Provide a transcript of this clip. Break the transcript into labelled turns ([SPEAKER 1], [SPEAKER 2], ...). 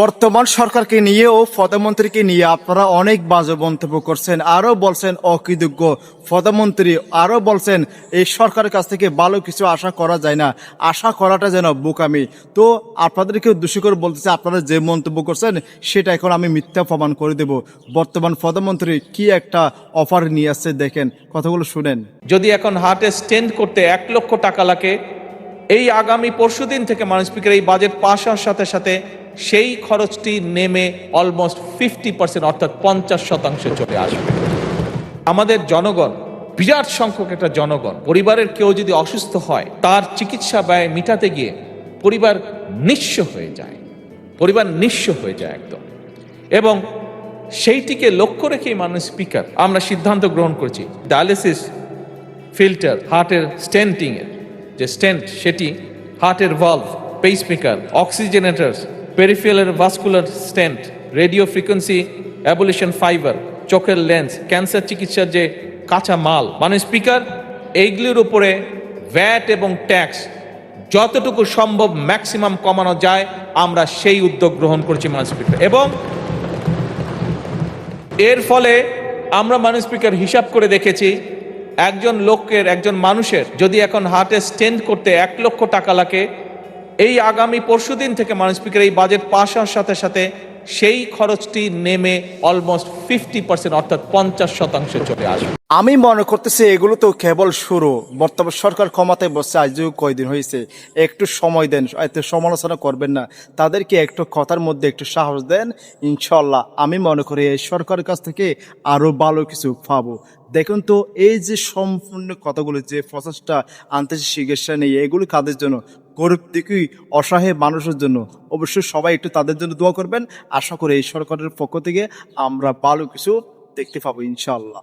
[SPEAKER 1] বর্তমান সরকারকে নিয়ে ও প্রধানমন্ত্রীকে নিয়ে আপনারা অনেক বাজে মন্তব্য করছেন, আরো বলছেন অকৃতজ্ঞ প্রধানমন্ত্রী, আরো বলছেন এই সরকারের কাছ থেকে ভালো কিছু আশা করা যায় না, আশা করাটা যেন বোকামি। তো আপনাদেরকে দোষী করে বলতেছে, আপনারা যে মন্তব্য করছেন সেটা এখন আমি মিথ্যা প্রমাণ করে দেব। বর্তমান প্রধানমন্ত্রী কি একটা অফার নিয়ে আসছে, দেখেন কথাগুলো শুনেন।
[SPEAKER 2] যদি এখন হার্টে স্টেন্ট করতে 1 লক্ষ টাকা লাগে, এই আগামী পরশুদিন থেকে মাননীয় স্পিকার এই বাজেট পাশ হওয়ার সাথে সাথে সেই খরচটি নেমে অলমোস্ট 50% অর্থাৎ 50% চলে আসবে। আমাদের জনগণ, বিরাট সংখ্যক একটা জনগণ, পরিবারের কেউ যদি অসুস্থ হয় তার চিকিৎসা ব্যয় মিটাতে গিয়ে পরিবার নিঃস্ব হয়ে যায়, একদম। এবং সেইটিকে লক্ষ্য রেখেই মাননীয় স্পিকার আমরা সিদ্ধান্ত গ্রহণ করেছি ডায়ালিসিস ফিল্টার, হার্টের স্টেন্টিং এর যে স্টেন্ট সেটি, হার্টের valve, pacemaker, oxygenators, peripheral vascular stent, radio frequency ablation fibre, চোখের লেন্স, ক্যান্সার চিকিৎসার যে কাঁচা মাল, মাননীয় স্পিকার এইগুলির উপরে ভ্যাট এবং ট্যাক্স যতটুকু সম্ভব ম্যাক্সিমাম কমানো যায় আমরা সেই উদ্যোগ গ্রহণ করছি মাননীয় স্পিকার। এবং এর ফলে আমরা মাননীয় স্পিকার হিসাব করে দেখেছি, একজন মানুষের যদি এখন হার্টে স্টেন্ট করতে 1 লক্ষ টাকা লাগে, এই আগামী পরশুদিন থেকে মাননীয় স্পিকার এই বাজেট পাশ হওয়ার সাথে সাথে সেই খরচটি নেমে অলমোস্ট 50% অর্থাৎ 50% চলে আসবে।
[SPEAKER 1] আমি মনে করতেছি এগুলো তো কেবল শুরু। বর্তমান সরকার ক্ষমতায় বসছে আজও কয়দিন হয়েছে, একটু সময় দেন, এত সমালোচনা করবেন না, তাদেরকে একটু কথার মধ্যে একটু সাহস দেন। ইনশাল্লাহ আমি মনে করি এই সরকারের কাছ থেকে আরও ভালো কিছু পাবো। দেখুন তো এই যে সম্পূর্ণ কথাগুলো, যে প্রসেসটা আনতেছে চিকিৎসা নিয়ে, এগুলো কাদের জন্য? গরিব দিকে অসহায় মানুষের জন্য। অবশ্যই সবাই একটু তাদের জন্য দোয়া করবেন। আশা করি এই সরকারের পক্ষ থেকে আমরা ভালো কিছু দেখতে পাবো ইনশাল্লাহ।